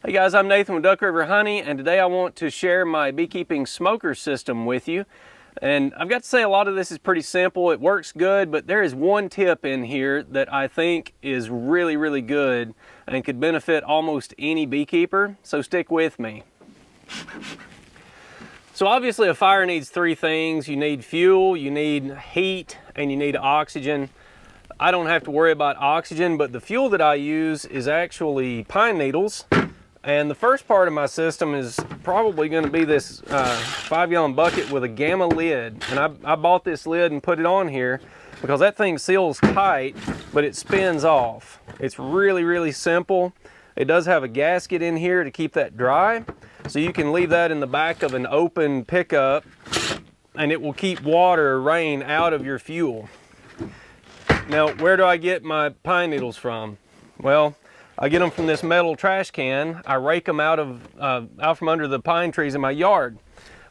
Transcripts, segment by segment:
Hey guys, I'm Nathan with Duck River Honey, and today I want to share my beekeeping smoker system with you. And I've got to say, a lot of this is pretty simple. It works good, but there is one tip in here that I think is really good and could benefit almost any beekeeper, so stick with me. So obviously a fire needs three things. You need fuel, you need heat, and you need oxygen. I don't have to worry about oxygen, but the fuel that I use is actually pine needles. And the first part of my system is probably going to be this 5-gallon bucket with a gamma lid. And I bought this lid and put it on here because that thing seals tight, but it spins off. It's really simple. It does have a gasket in here to keep that dry. So you can leave that in the back of an open pickup and it will keep water or rain out of your fuel. Now, where do I get my pine needles from? Well, I get them from this metal trash can. I rake them out from under the pine trees in my yard.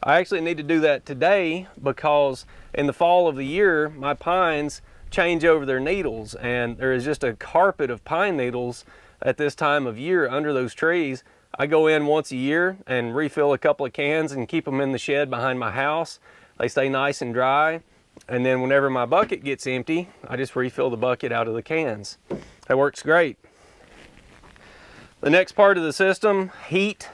I actually need to do that today because in the fall of the year, my pines change over their needles, and there is just a carpet of pine needles at this time of year under those trees. I go in once a year and refill a couple of cans and keep them in the shed behind my house. They stay nice and dry. And then whenever my bucket gets empty, I just refill the bucket out of the cans. That works great. The next part of the system, heat.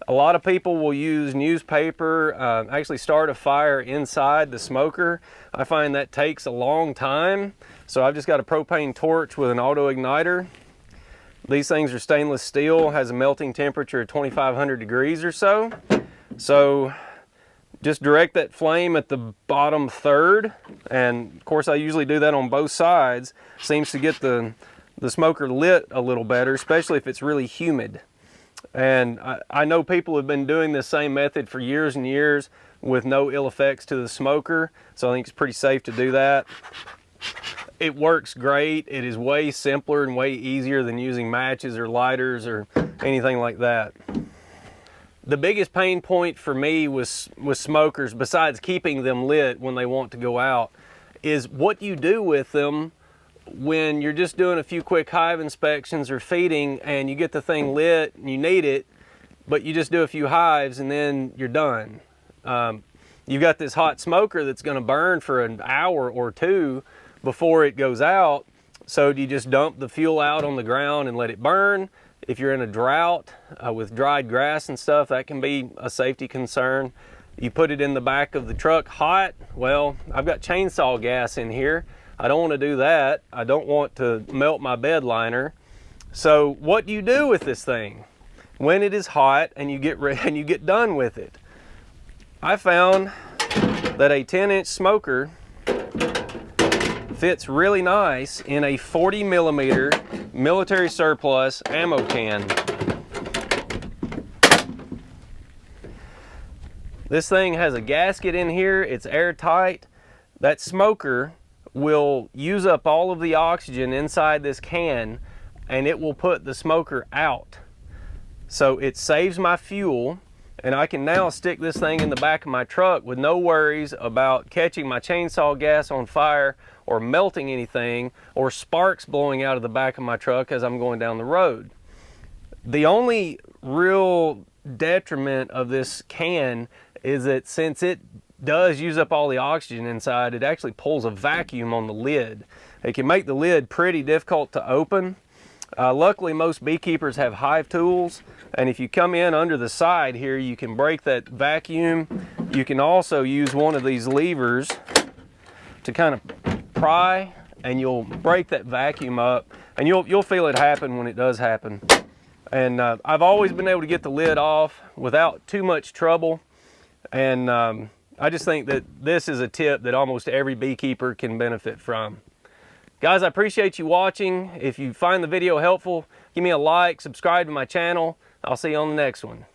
A lot of people will use newspaper, actually start a fire inside the smoker. I find that takes a long time. So I've just got a propane torch with an auto igniter. These things are stainless steel, has a melting temperature of 2,500 degrees or so. So just direct that flame at the bottom third. And of course I usually do that on both sides. Seems to get the smoker lit a little better, especially if it's really humid. And I know people have been doing this same method for years and years with no ill effects to the smoker, so I think it's pretty safe to do that. It works great. It is way simpler and way easier than using matches or lighters or anything like that. The biggest pain point for me with smokers, besides keeping them lit when they want to go out, is what you do with them when you're just doing a few quick hive inspections or feeding and you get the thing lit and you need it, but you just do a few hives and then you're done. You've got this hot smoker that's going to burn for an hour or two before it goes out. So do you just dump the fuel out on the ground and let it burn? If you're in a drought with dried grass and stuff, that can be a safety concern. You put it in the back of the truck hot. Well, I've got chainsaw gas in here. I don't want to do that. I don't want to melt my bed liner. So what do you do with this thing when it is hot and you get done with it? I found that a 10-inch smoker fits really nice in a 40mm military surplus ammo can. This thing has a gasket in here. It's airtight. That smoker will use up all of the oxygen inside this can and it will put the smoker out. So it saves my fuel, and I can now stick this thing in the back of my truck with no worries about catching my chainsaw gas on fire or melting anything or sparks blowing out of the back of my truck as I'm going down the road. The only real detriment of this can is that since it does use up all the oxygen inside, it actually pulls a vacuum on the lid. It can make the lid pretty difficult to open. Luckily, most beekeepers have hive tools, and if you come in under the side here, you can break that vacuum. You can also use one of these levers to kind of pry, and you'll break that vacuum up, and you'll feel it happen when it does happen. And I've always been able to get the lid off without too much trouble, and I just think that this is a tip that almost every beekeeper can benefit from. Guys, I appreciate you watching. If you find the video helpful, give me a like, subscribe to my channel. I'll see you on the next one.